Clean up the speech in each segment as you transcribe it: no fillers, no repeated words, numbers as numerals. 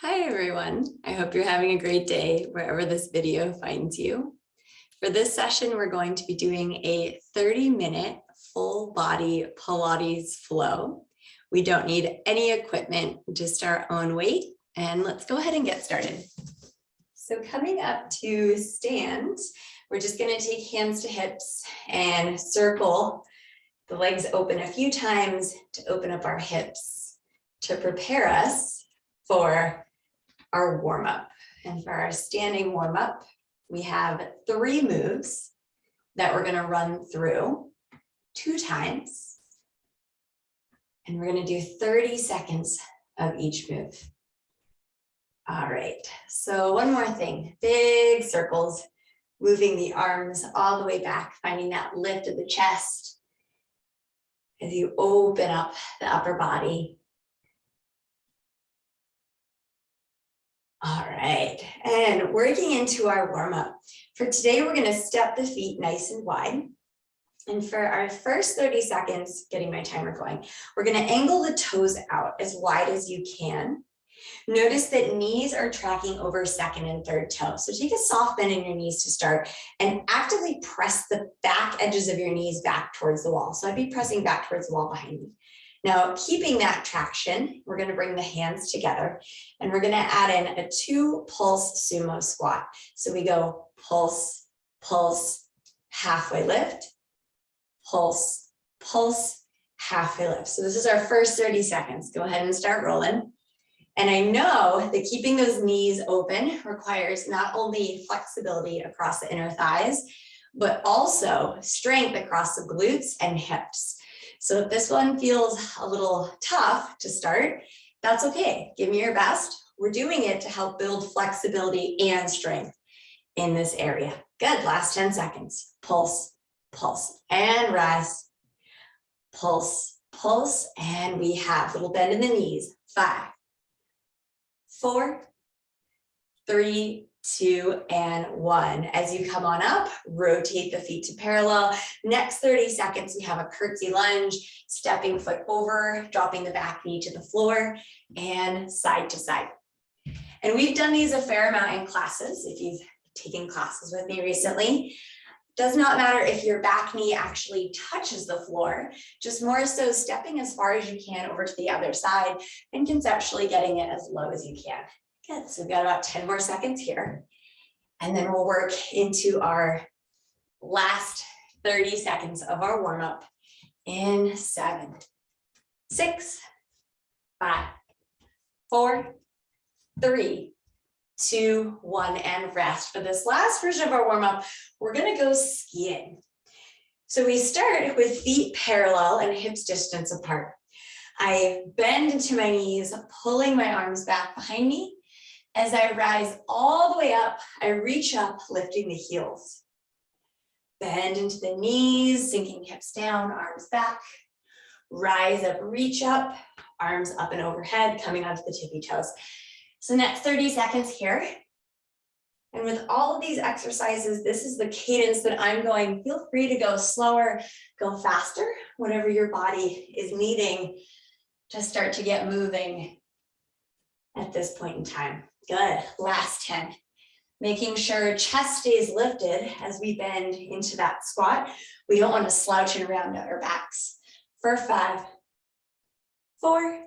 Hi everyone, I hope you're having a great day wherever this video finds you. For this session, we're going to be doing a 30-minute full body Pilates flow. We don't need any equipment, just our own weight, and let's go ahead and get started. So coming up to stand, we're just going to take hands to hips and circle the legs open a few times to open up our hips to prepare us for our warm-up. And for our standing warm-up, we have 3 moves that we're going to run through 2 times. And we're going to do 30 seconds of each move. All right, so one more thing, big circles, moving the arms all the way back, finding that lift of the chest as you open up the upper body. All right, and working into our warm-up. For today, we're gonna step the feet nice and wide. And for our first 30 seconds, getting my timer going, we're gonna angle the toes out as wide as you can. Notice that knees are tracking over second and third toe. So take a soft bend in your knees to start and actively press the back edges of your knees back towards the wall. So I'd be pressing back towards the wall behind me. Now, keeping that traction, we're going to bring the hands together and we're going to add in a 2 pulse sumo squat. So we go pulse, pulse, halfway lift, pulse, pulse, halfway lift. So this is our first 30 seconds. Go ahead and start rolling. And I know that keeping those knees open requires not only flexibility across the inner thighs, but also strength across the glutes and hips. So if this one feels a little tough to start, that's okay. Give me your best. We're doing it to help build flexibility and strength in this area. Good, last 10 seconds. Pulse, pulse, and rise. Pulse, pulse, and we have a little bend in the knees. 5, 4, 3, 2, and 1. As you come on up, rotate the feet to parallel. Next 30 seconds, we have a curtsy lunge, stepping foot over, dropping the back knee to the floor, and side to side. And we've done these a fair amount in classes. If you've taken classes with me recently, does not matter if your back knee actually touches the floor, just more so stepping as far as you can over to the other side and conceptually getting it as low as you can. Good, so we've got about 10 more seconds here. And then we'll work into our last 30 seconds of our warm-up in 7, 6, 5, 4, 3, 2, 1, and rest. For this last version of our warm-up, we're gonna go skiing. So we start with feet parallel and hips distance apart. I bend into my knees, pulling my arms back behind me. As I rise all the way up, I reach up, lifting the heels. Bend into the knees, sinking hips down, arms back. Rise up, reach up, arms up and overhead, coming onto the tippy toes. So next 30 seconds here. And with all of these exercises, this is the cadence that I'm going. Feel free to go slower, go faster, whatever your body is needing to start to get moving at this point in time. Good, last 10. Making sure chest stays lifted as we bend into that squat. We don't want to slouch and round out our backs. For 5, 4,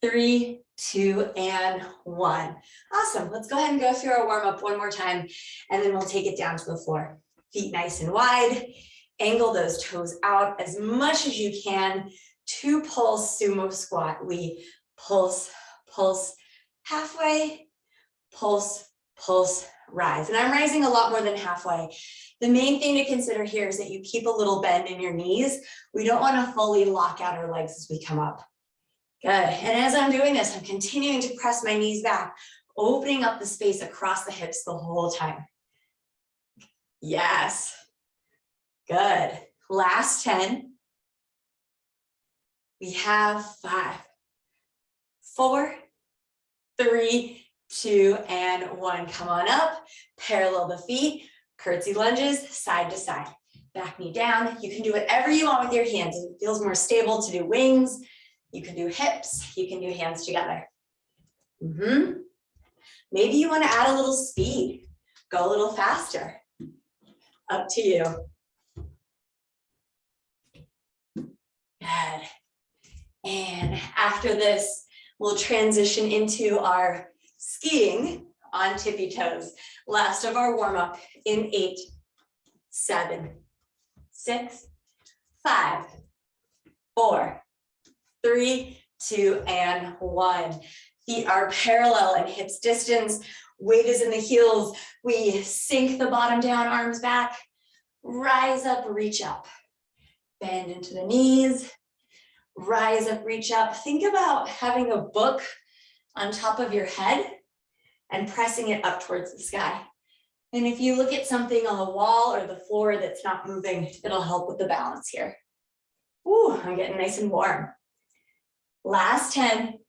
3, 2, and 1. Awesome, let's go ahead and go through our warm-up one more time, and then we'll take it down to the floor. Feet nice and wide, angle those toes out as much as you can. 2 pulse sumo squat. We pulse, pulse, halfway, pulse, pulse, rise. And I'm rising a lot more than halfway. The main thing to consider here is that you keep a little bend in your knees. We don't want to fully lock out our legs as we come up. Good, and as I'm doing this, I'm continuing to press my knees back, opening up the space across the hips the whole time. Yes, good. Last 10. We have 5, 4, 3, 2, and 1. Come on up, parallel the feet, curtsy lunges, side to side. Back knee down. You can do whatever you want with your hands. If it feels more stable to do wings, you can do hips, you can do hands together. Maybe you want to add a little speed, go a little faster. Up to you. Good. And after this, we'll transition into our skiing on tippy toes. Last of our warm up in 8, 7, 6, 5, 4, 3, 2, and 1. Feet are parallel and hips distance. Weight is in the heels. We sink the bottom down, arms back. Rise up, reach up. Bend into the knees. Rise up, reach up. Think about having a book on top of your head and pressing it up towards the sky. And if you look at something on the wall or the floor that's not moving, it'll help with the balance here. Ooh, I'm getting nice and warm. Last 10.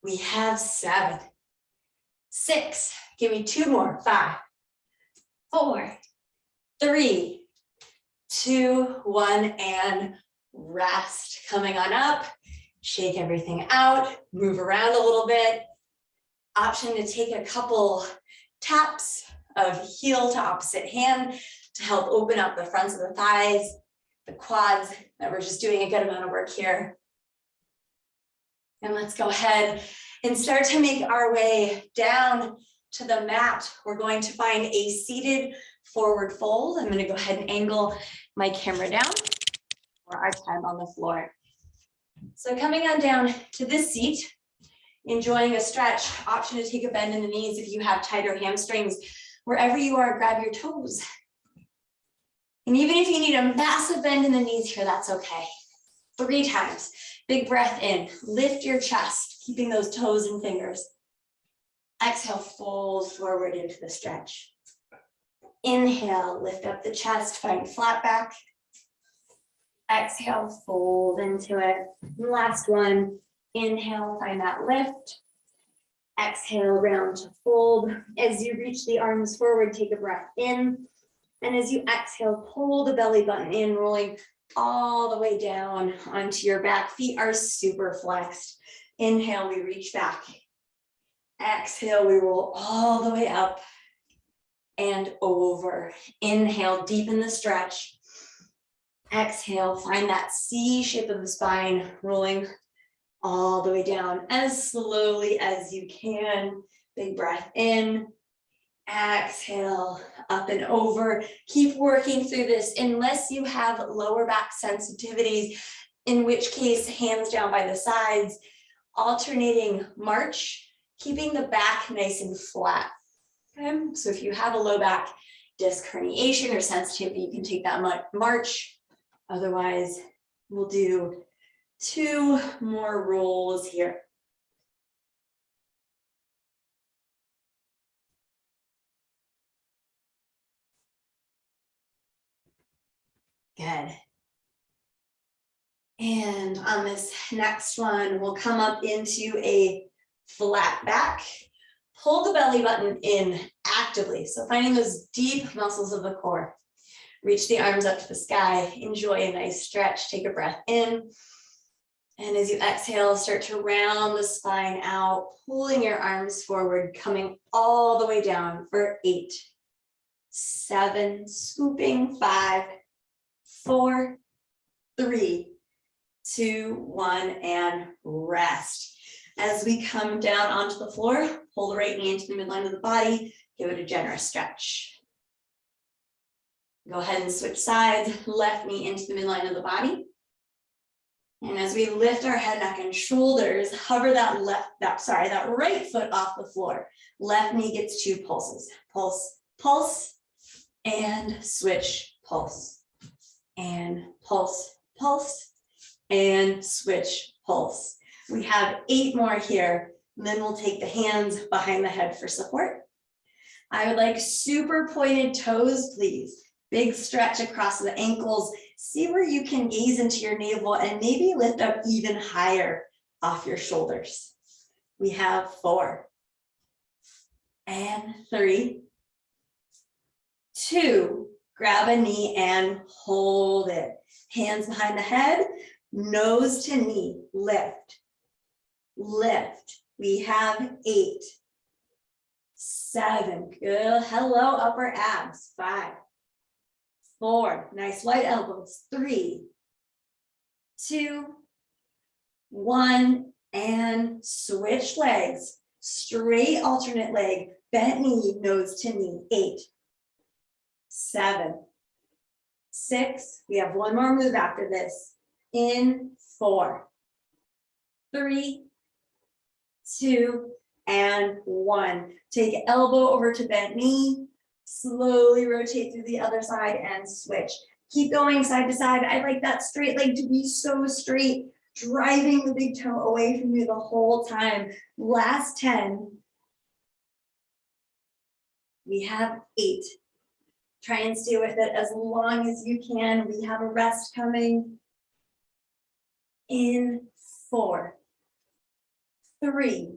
We have 7, 6, give me 2 more, 5, 4, 3, 2, 1, and rest. Coming on up, shake everything out, move around a little bit. Option to take a couple taps of heel to opposite hand to help open up the fronts of the thighs, the quads, that we're just doing a good amount of work here. And let's go ahead and start to make our way down to the mat. We're going to find a seated forward fold. I'm going to go ahead and angle my camera down for our time on the floor. So coming on down to this seat, enjoying a stretch, option to take a bend in the knees if you have tighter hamstrings. Wherever you are, grab your toes. And even if you need a massive bend in the knees here, that's okay. 3 times. Big breath in, lift your chest, keeping those toes and fingers. Exhale, fold forward into the stretch. Inhale, lift up the chest, find flat back. Exhale, fold into it. Last one, inhale, find that lift. Exhale, round to fold. As you reach the arms forward, take a breath in. And as you exhale, pull the belly button in, rolling all the way down onto your back. Feet are super flexed. Inhale, we reach back. Exhale, we roll all the way up and over. Inhale, deepen the stretch. Exhale, find that C shape of the spine, rolling all the way down as slowly as you can. Big breath in. Exhale, up and over. Keep working through this unless you have lower back sensitivities, in which case hands down by the sides, alternating march, keeping the back nice and flat. Okay, so if you have a low back disc herniation or sensitivity, you can take that march. Otherwise, we'll do 2 more rolls here. Good. And on this next one, we'll come up into a flat back. Pull the belly button in actively. So finding those deep muscles of the core. Reach the arms up to the sky. Enjoy a nice stretch. Take a breath in. And as you exhale, start to round the spine out, pulling your arms forward, coming all the way down for 8, 7, scooping, 5, 4, 3, 2, 1, and rest. As we come down onto the floor, pull the right knee into the midline of the body, give it a generous stretch. Go ahead and switch sides, left knee into the midline of the body. And as we lift our head, neck, and shoulders, hover that right foot off the floor. Left knee gets 2 pulses. Pulse, pulse, and switch, pulse. And pulse, pulse, and switch, pulse. We have 8 more here. And then we'll take the hands behind the head for support. I would like super pointed toes, please. Big stretch across the ankles. See where you can gaze into your navel and maybe lift up even higher off your shoulders. We have 4 and 3, 2, grab a knee and hold it. Hands behind the head, nose to knee, lift. lift. We have 8, 7, good, hello, upper abs, 5, 4, nice wide elbows, 3, 2, 1, and switch legs. Straight alternate leg, bent knee, nose to knee, 8, 7, 6, we have one more move after this, in 4, 3, 2, and 1. Take elbow over to bent knee, slowly rotate through the other side and switch. Keep going side to side. I like that straight leg to be so straight, driving the big toe away from you the whole time. Last 10. We have 8. Try and stay with it as long as you can. We have a rest coming. In 4, 3,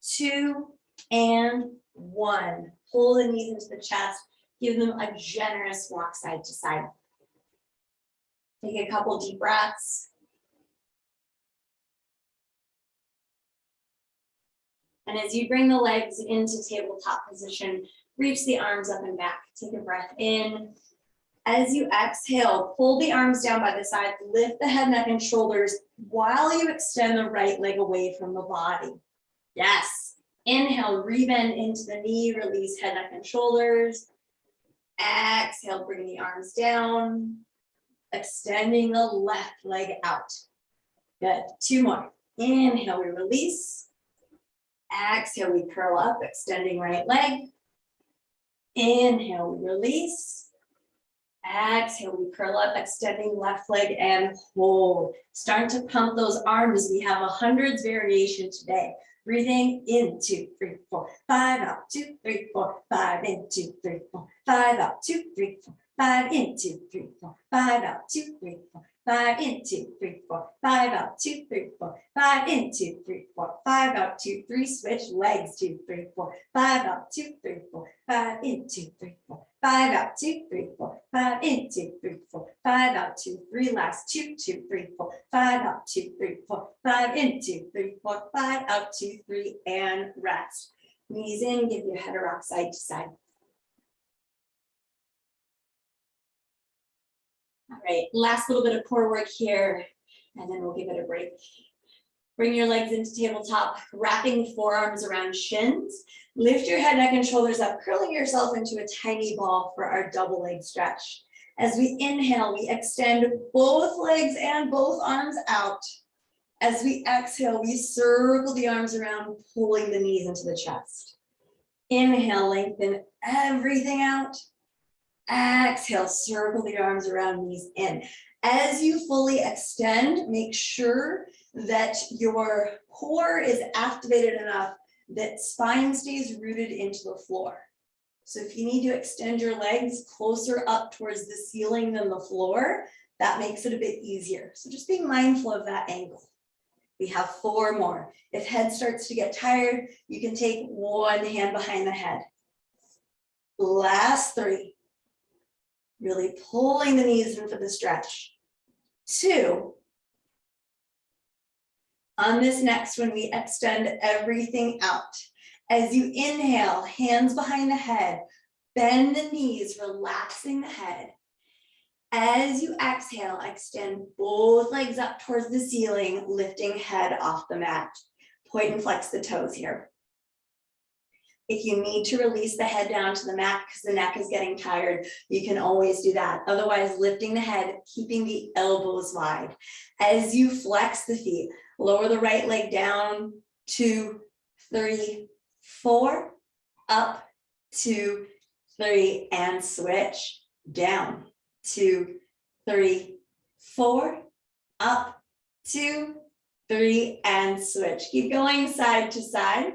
2, and 1. Pull the knees into the chest. Give them a generous walk side to side. Take a couple deep breaths. And as you bring the legs into tabletop position, reach the arms up and back. Take a breath in. As you exhale, pull the arms down by the side, lift the head, neck, and shoulders while you extend the right leg away from the body. Yes. Inhale, rebend into the knee, release head, neck, and shoulders. Exhale, bring the arms down, extending the left leg out. Good. 2 more. Inhale, we release. Exhale, we curl up, extending right leg. Inhale, we release. Exhale, we curl up, extending left leg and hold. Starting to pump those arms. We have a hundreds variation today. Breathing in, 2, 3, 4, 5, out, 2, 3, 4, 5, in, 2, 3, 4, 5, out, 2, 3, 4, 5, in, 2, 3, 4, 5, out, 2, 3, 4, 5, in, 2, 3, 4, 5, out, 2, 3, 4, 5, in, 2, 3, 4, 5, out, 2, 3, switch legs, 2, 3, 4, 5, out, 2, 3, 4, 5, in, 2, 3, 4, 5, out, 2, 3, 4, 5, in, 2, 3, 4, 5, out, 2, 3, last 2, 2, 3, 4, 5, out, 2, 3, 4, 5, in, 2, 3, 4, 5, out, 2, 3, and rest. Knees in, give your head a rock side to side. All right, last little bit of core work here, and then we'll give it a break. Bring your legs into tabletop, wrapping forearms around shins. Lift your head, neck, and shoulders up, curling yourself into a tiny ball for our double leg stretch. As we inhale, we extend both legs and both arms out. As we exhale, we circle the arms around, pulling the knees into the chest. Inhale, lengthen everything out. Exhale, circle the arms around, knees in. As you fully extend, make sure that your core is activated enough that spine stays rooted into the floor. So if you need to extend your legs closer up towards the ceiling than the floor, that makes it a bit easier. So just be mindful of that angle. We have 4 more. If head starts to get tired, you can take one hand behind the head. Last 3. Really pulling the knees in for the stretch. 2. On this next one, we extend everything out. As you inhale, hands behind the head, bend the knees, relaxing the head. As you exhale, extend both legs up towards the ceiling, lifting head off the mat. Point and flex the toes here. If you need to release the head down to the mat because the neck is getting tired, you can always do that. Otherwise, lifting the head, keeping the elbows wide. As you flex the feet, lower the right leg down, 2, 3, 4, up, 2, 3, and switch, down, 2, 3, 4, up, 2, 3, and switch. Keep going side to side.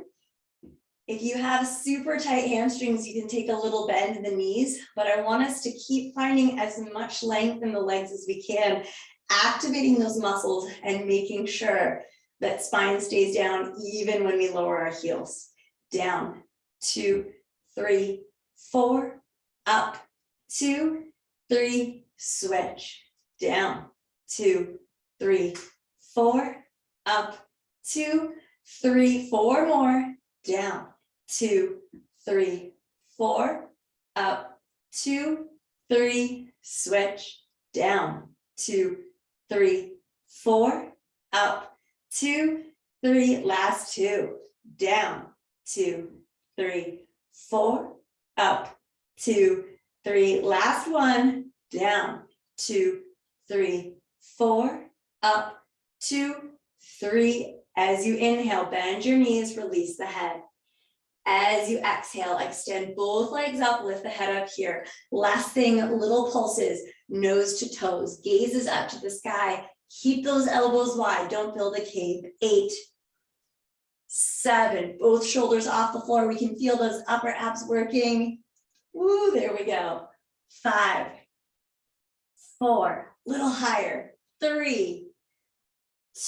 If you have super tight hamstrings, you can take a little bend in the knees, but I want us to keep finding as much length in the legs as we can, activating those muscles and making sure that spine stays down even when we lower our heels. Down, 2, 3, 4, up, 2, 3, switch, down, 2, 3, 4, up, 2, 3, 4 more, down, 2, 3, 4, up, 2, 3, switch, down, 2, 3, 4, up, 2, 3, last 2, down, 2, 3, 4, up, 2, 3, last 1, down, 2, 3, 4, up, 2, 3. As you inhale, bend your knees, release the head. As you exhale, extend both legs up, lift the head up here. Last thing, little pulses, nose to toes, gazes up to the sky. Keep those elbows wide, don't build a cape. 8, 7, both shoulders off the floor. We can feel those upper abs working. Woo, there we go. 5, 4, little higher. 3,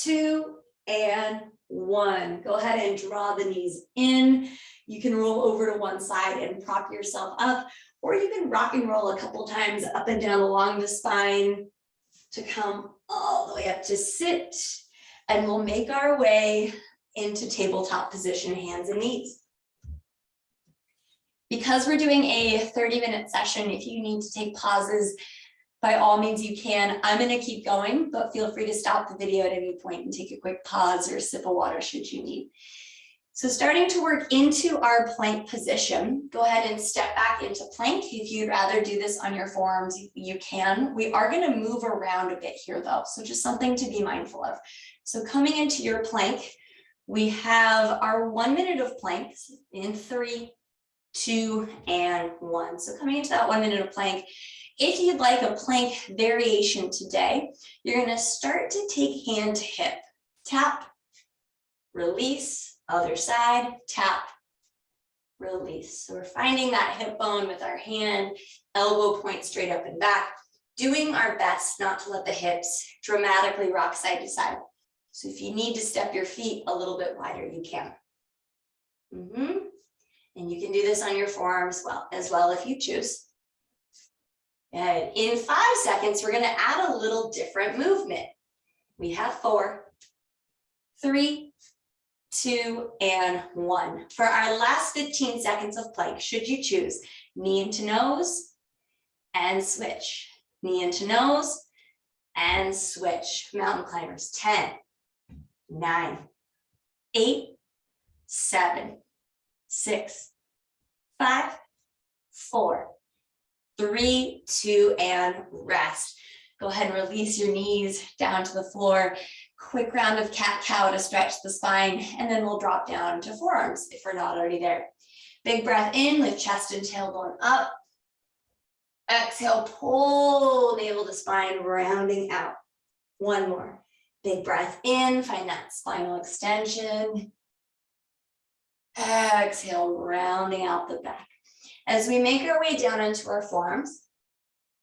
2, and 1. Go ahead and draw the knees in. You can roll over to one side and prop yourself up, or you can rock and roll a couple times up and down along the spine to come all the way up to sit. And we'll make our way into tabletop position, hands and knees. Because we're doing a 30-minute session, if you need to take pauses, by all means you can. I'm going to keep going, but feel free to stop the video at any point and take a quick pause or a sip of water should you need. So starting to work into our plank position, go ahead and step back into plank. If you'd rather do this on your forearms, you can. We are going to move around a bit here though, so just something to be mindful of. So coming into your plank, we have our 1 minute of planks in 3, 2, and 1. So coming into that 1 minute of plank, if you'd like a plank variation today, you're going to start to take hand to hip. Tap, release, other side, tap, release. So we're finding that hip bone with our hand, elbow point straight up and back, doing our best not to let the hips dramatically rock side to side. So if you need to step your feet a little bit wider, you can. And you can do this on your forearms as well if you choose. And in 5 seconds, we're going to add a little different movement. We have 4, 3, 2, and 1. For our last 15 seconds of plank, should you choose, knee into nose and switch. Knee into nose and switch. Mountain climbers, 10, 9, 8, 7, 6, 5, 4, 3, 2, and rest. Go ahead and release your knees down to the floor. Quick round of cat-cow to stretch the spine, and then we'll drop down to forearms if we're not already there. Big breath in, lift chest and tailbone up. Exhale, pull navel to spine, rounding out. 1 more. Big breath in, find that spinal extension. Exhale, rounding out the back. As we make our way down into our forearms,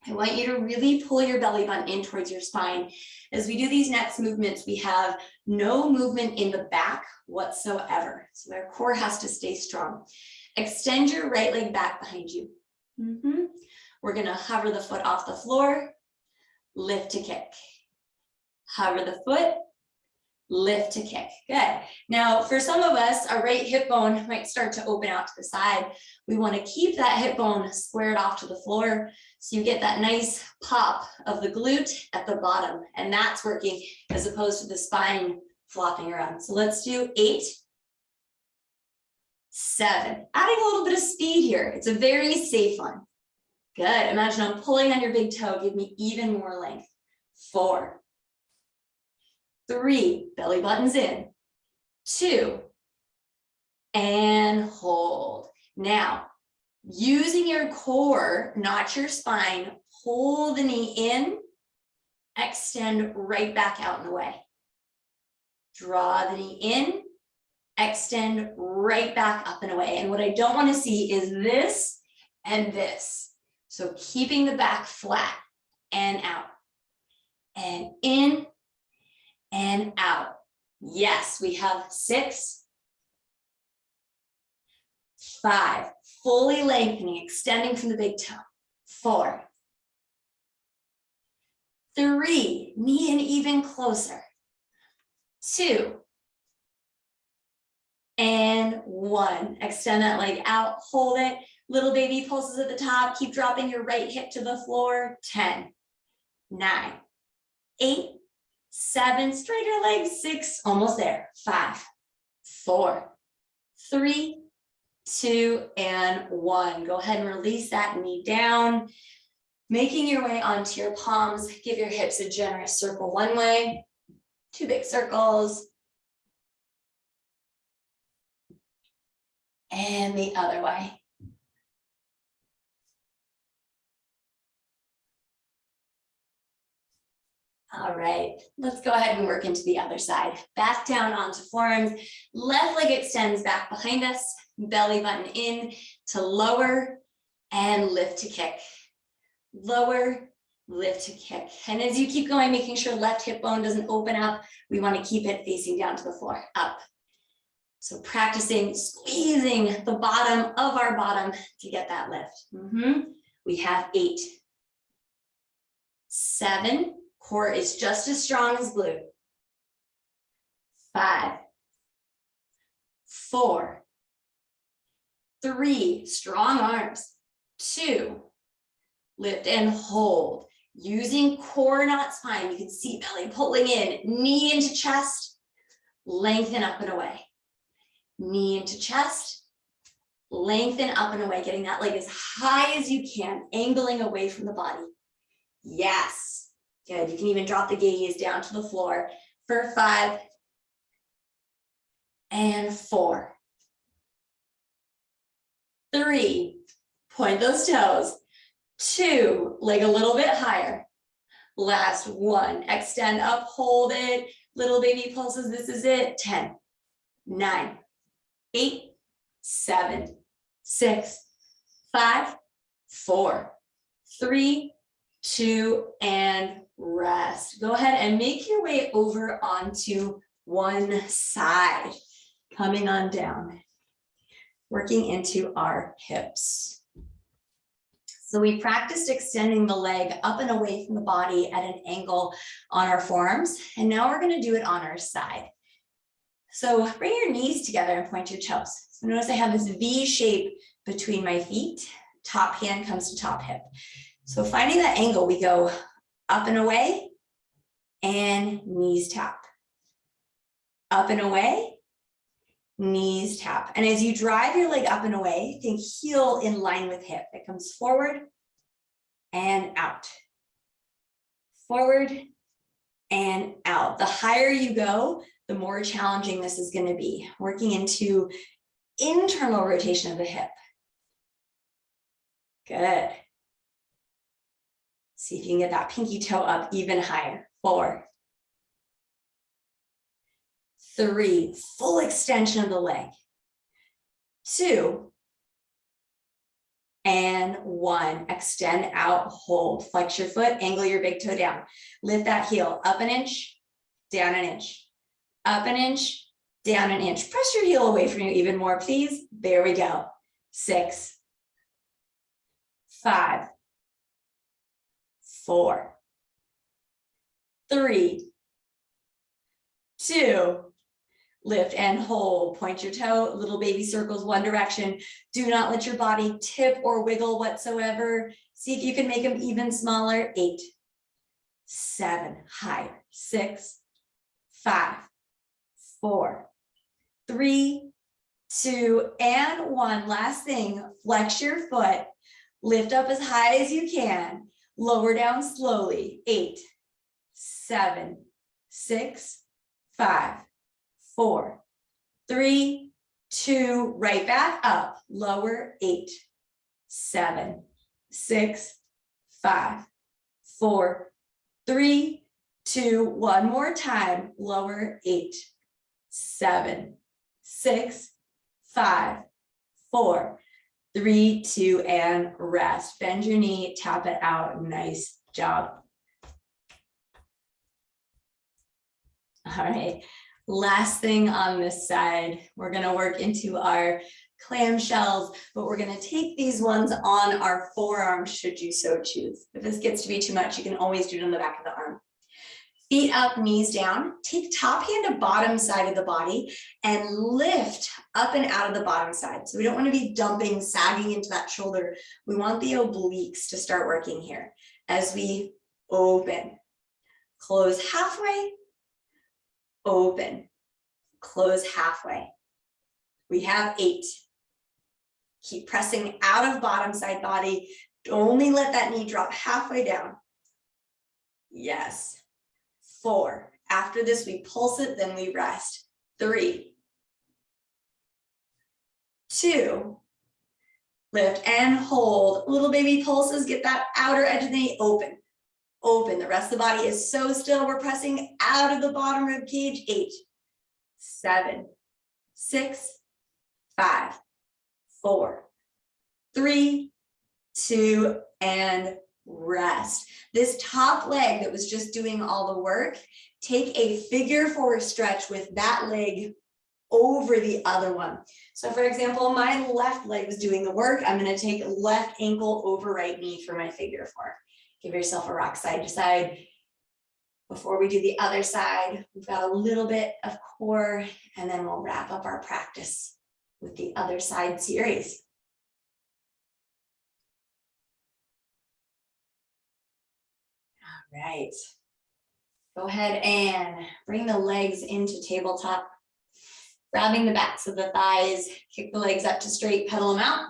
I want you to really pull your belly button in towards your spine. As we do these next movements, we have no movement in the back whatsoever. So our core has to stay strong. Extend your right leg back behind you. We're going to hover the foot off the floor, lift to kick. Hover the foot, lift to kick. Good. Now, for some of us, our right hip bone might start to open out to the side. We want to keep that hip bone squared off to the floor so you get that nice pop of the glute at the bottom, and that's working as opposed to the spine flopping around. So let's do 8, 7. Adding a little bit of speed here. It's a very safe one. Good. Imagine I'm pulling on your big toe. Give me even more length. 4, 3, belly buttons in, 2, and hold. Now, using your core, not your spine, pull the knee in, extend right back out and away. Draw the knee in, extend right back up and away. And what I don't want to see is this and this. So keeping the back flat and out and in and out. Yes, we have 6, 5, fully lengthening, extending from the big toe. 4, 3, knee in even closer. 2, and 1. Extend that leg out, hold it. Little baby pulses at the top. Keep dropping your right hip to the floor. 10, 9, 8, 7, straighter legs, 6, almost there. 5, 4, 3, 2, and 1. Go ahead and release that knee down. Making your way onto your palms. Give your hips a generous circle one way, 2 big circles, and the other way. All right, let's go ahead and work into the other side. Back down onto forearms. Left leg extends back behind us. Belly button in to lower and lift to kick. Lower, lift to kick. And as you keep going, making sure left hip bone doesn't open up. We want to keep it facing down to the floor, up. So practicing squeezing the bottom of our bottom to get that lift. We have 8, 7, core is just as strong as glute. 5, 4, 3, strong arms. 2, lift and hold. Using core, not spine. You can see belly pulling in, knee into chest, lengthen up and away. Knee into chest, lengthen up and away, getting that leg as high as you can, angling away from the body. Yes, good. You can even drop the gaze down to the floor for 5 and 4, 3, point those toes. 2, leg a little bit higher. Last 1, extend up, hold it. Little baby pulses, this is it. 10, 9, 8, 7, 6, 5, 4, 3, 2, and rest. Go ahead and make your way over onto one side. Coming on down. Working into our hips. So we practiced extending the leg up and away from the body at an angle on our forearms. And now we're going to do it on our side. So bring your knees together and point your toes. So notice I have this V shape between my feet. Top hand comes to top hip. So finding that angle, we go up and away and knees tap. Up and away, knees tap. And as you drive your leg up and away, think heel in line with hip. It comes forward and out. Forward and out. The higher you go, the more challenging this is going to be. Working into internal rotation of the hip. Good. See if you can get that pinky toe up even higher. 4, 3, full extension of the leg. 2, and 1. Extend out, hold. Flex your foot, angle your big toe down. Lift that heel up an inch, down an inch. Up an inch, down an inch. Press your heel away from you even more, please. There we go. 6, 5, 4, 3, 2, lift and hold. Point your toe, little baby circles one direction. Do not let your body tip or wiggle whatsoever. See if you can make them even smaller. 8, 7, higher. 6, 5, 4, 3, 2, and 1. Last thing, flex your foot. Lift up as high as you can. Lower down slowly. 8, 7, 6, 5, 4, 3, 2, right back up. Lower. 8, 7, 6, 5, 4, 3, 2, one more time. Lower. 8, 7, 6, 5, 4, 3, 2, and rest. Bend your knee, tap it out. Nice job. All right, last thing on this side, we're going to work into our clamshells, but we're going to take these ones on our forearms should you so choose. If this gets to be too much, you can always do it on the back of the arm. Feet up, knees down. Take top hand to bottom side of the body and lift up and out of the bottom side. So we don't want to be dumping, sagging into that shoulder. We want the obliques to start working here as we open. Close halfway, open, close halfway. We have 8. Keep pressing out of bottom side body. Only let that knee drop halfway down. Yes. 4. After this, we pulse it, then we rest. 3, 2, lift and hold. Little baby pulses, get that outer edge of the knee open. Open. The rest of the body is so still. We're pressing out of the bottom rib cage. 8, 7, 6, 5, 4, 3, 2, and rest. This top leg that was just doing all the work, take a figure 4 stretch with that leg over the other one. So for example, my left leg was doing the work. I'm going to take left ankle over right knee for my figure 4. Give yourself a rock side to side. Before we do the other side, we've got a little bit of core, and then we'll wrap up our practice with the other side series. All right. Go ahead and bring the legs into tabletop. Grabbing the backs of the thighs, kick the legs up to straight, pedal them out.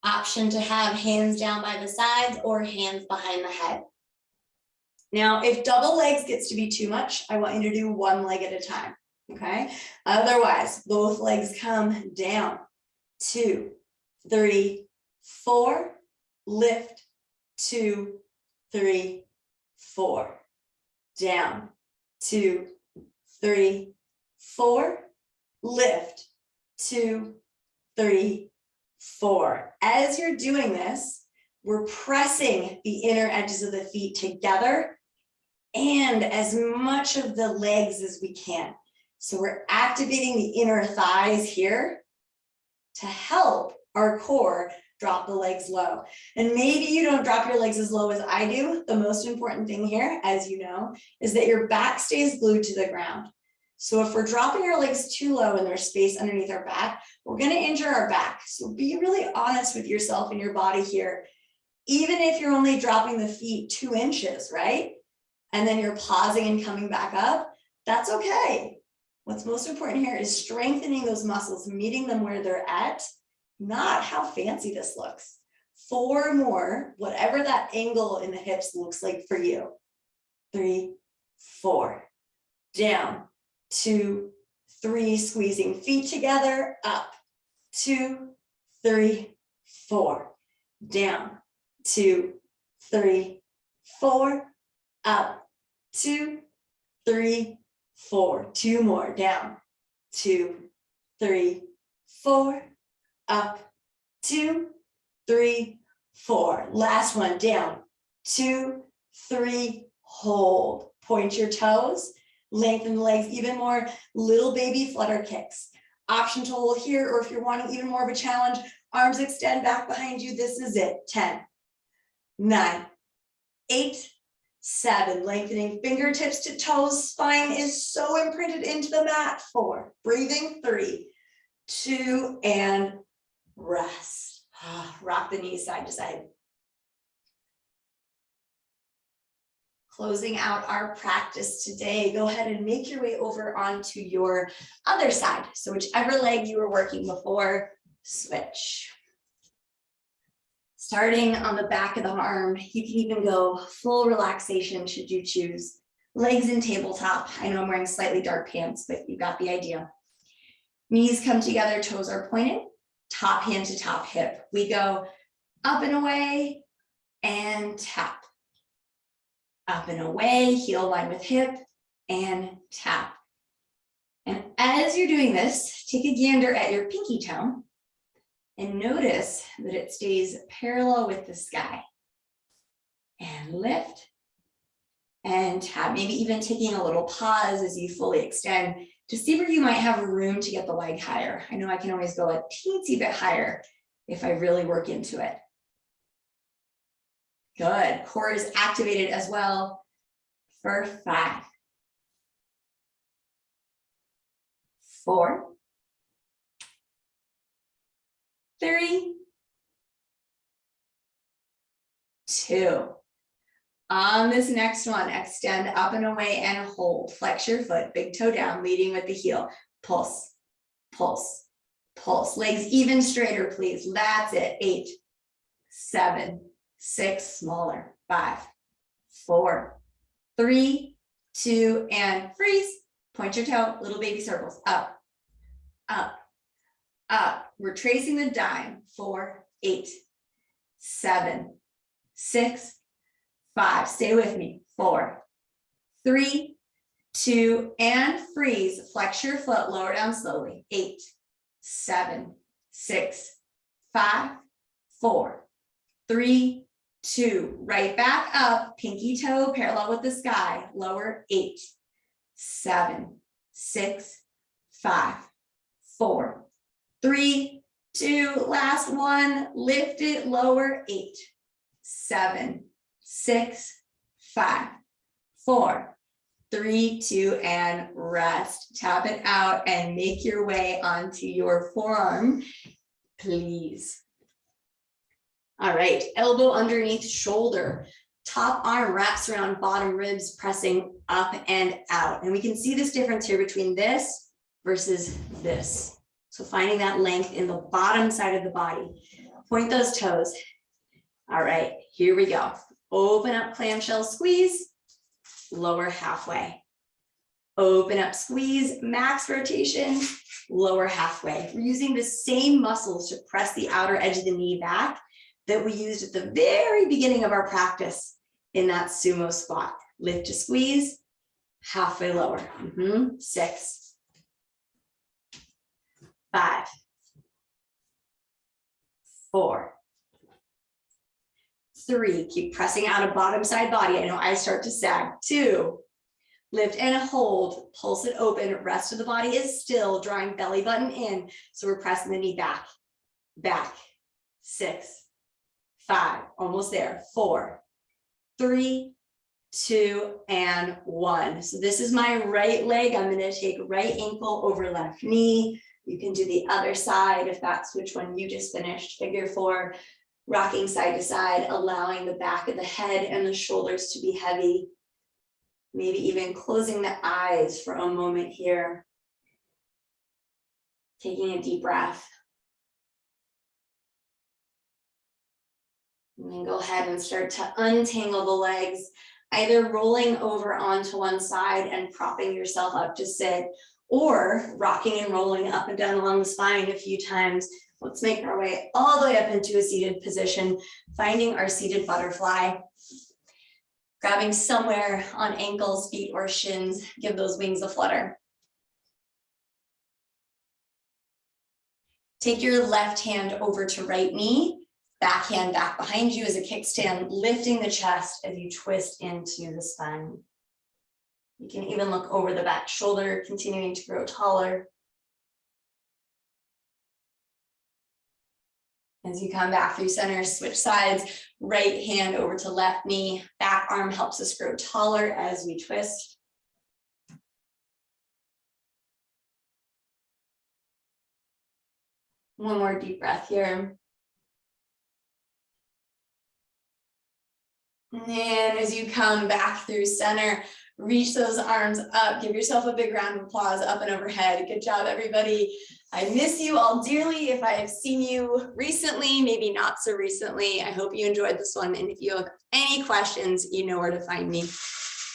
Option to have hands down by the sides or hands behind the head. Now, if double legs gets to be too much, I want you to do one leg at a time, okay? Otherwise, both legs come down. 2, 3, 4, lift, 2, 3, 4, down, 2, 3, 4, lift, 2, 3, 4. As you're doing this, we're pressing the inner edges of the feet together and as much of the legs as we can. So we're activating the inner thighs here to help our core drop the legs low. And maybe you don't drop your legs as low as I do. The most important thing here, as you know, is that your back stays glued to the ground. So if we're dropping our legs too low and there's space underneath our back, we're going to injure our back. So be really honest with yourself and your body here. Even if you're only dropping the feet 2 inches, right? And then you're pausing and coming back up, that's okay. What's most important here is strengthening those muscles, meeting them where they're at, not how fancy this looks. 4 more, whatever that angle in the hips looks like for you. 3, 4, down, 2, 3, squeezing feet together, up, 2, 3, 4, down, 2, 3, 4, up, 2, 3, 4, 2 more, down, 2, 3, 4, up, 2, 3, 4. Last one, down, 2, 3, hold. Point your toes, lengthen the legs even more, little baby flutter kicks. Option to hold here, or if you're wanting even more of a challenge, arms extend back behind you. This is it. 10, 9, 8, 7, lengthening fingertips to toes. Spine is so imprinted into the mat. 4, breathing. 3, 2, and rest. Rock the knees side to side. Closing out our practice today, go ahead and make your way over onto your other side. So whichever leg you were working before, switch. Starting on the back of the arm, you can even go full relaxation should you choose. Legs in tabletop. I know I'm wearing slightly dark pants, but you got the idea. Knees come together, toes are pointed, top hand to top hip. We go up and away and tap. Up and away, heel line with hip, and tap. And as you're doing this, take a gander at your pinky toe and notice that it stays parallel with the sky. And lift and tap, maybe even taking a little pause as you fully extend to see where you might have room to get the leg higher. I know I can always go a teensy bit higher if I really work into it. Good. Core is activated as well for 5, 4, 3, 2. On this next one, extend up and away and hold. Flex your foot, big toe down, leading with the heel. Pulse, pulse, pulse. Legs even straighter, please. That's it. 8, 7, 6, smaller. 5, 4, 3, 2, and freeze. Point your toe, little baby circles. Up, up, up. We're tracing the dime. 4, 8, 7, 6, 5. Stay with me. 4, 3, 2, and freeze. Flex your foot, lower down slowly. 8, 7, 6, 5, 4, 3, 2. Right back up. Pinky toe parallel with the sky. Lower. 8, 7, 6, 5, 4, 3, 2. Last one. Lift it. Lower. 8, 7, 6, 5, 4, 3, 2, and rest. Tap it out and make your way onto your forearm, please. All right, elbow underneath shoulder. Top arm wraps around bottom ribs, pressing up and out. And we can see this difference here between this versus this. So finding that length in the bottom side of the body. Point those toes. All right, here we go. Open up, clamshell squeeze, lower halfway. Open up, squeeze, max rotation, lower halfway. We're using the same muscles to press the outer edge of the knee back that we used at the very beginning of our practice in that sumo squat. Lift to squeeze, halfway lower. 6, 5, 4, 3, keep pressing out of bottom side body. I know I start to sag. 2, lift and hold, pulse it open. Rest of the body is still, drawing belly button in. So we're pressing the knee back, back. 6, 5, almost there. 4, 3, 2, and 1. So this is my right leg. I'm going to take right ankle over left knee. You can do the other side if that's which one you just finished. Figure 4. Rocking side to side, allowing the back of the head and the shoulders to be heavy. Maybe even closing the eyes for a moment here. Taking a deep breath. And then go ahead and start to untangle the legs, either rolling over onto one side and propping yourself up to sit, or rocking and rolling up and down along the spine a few times. Let's make our way all the way up into a seated position, finding our seated butterfly. Grabbing somewhere on ankles, feet, or shins, give those wings a flutter. Take your left hand over to right knee, back hand back behind you as a kickstand, lifting the chest as you twist into the spine. You can even look over the back shoulder, continuing to grow taller. As you come back through center, switch sides, right hand over to left knee, back arm helps us grow taller as we twist. One more deep breath here. And as you come back through center, reach those arms up, give yourself a big round of applause up and overhead. Good job, everybody. I miss you all dearly. If I have seen you recently, maybe not so recently, I hope you enjoyed this one. And if you have any questions, you know where to find me.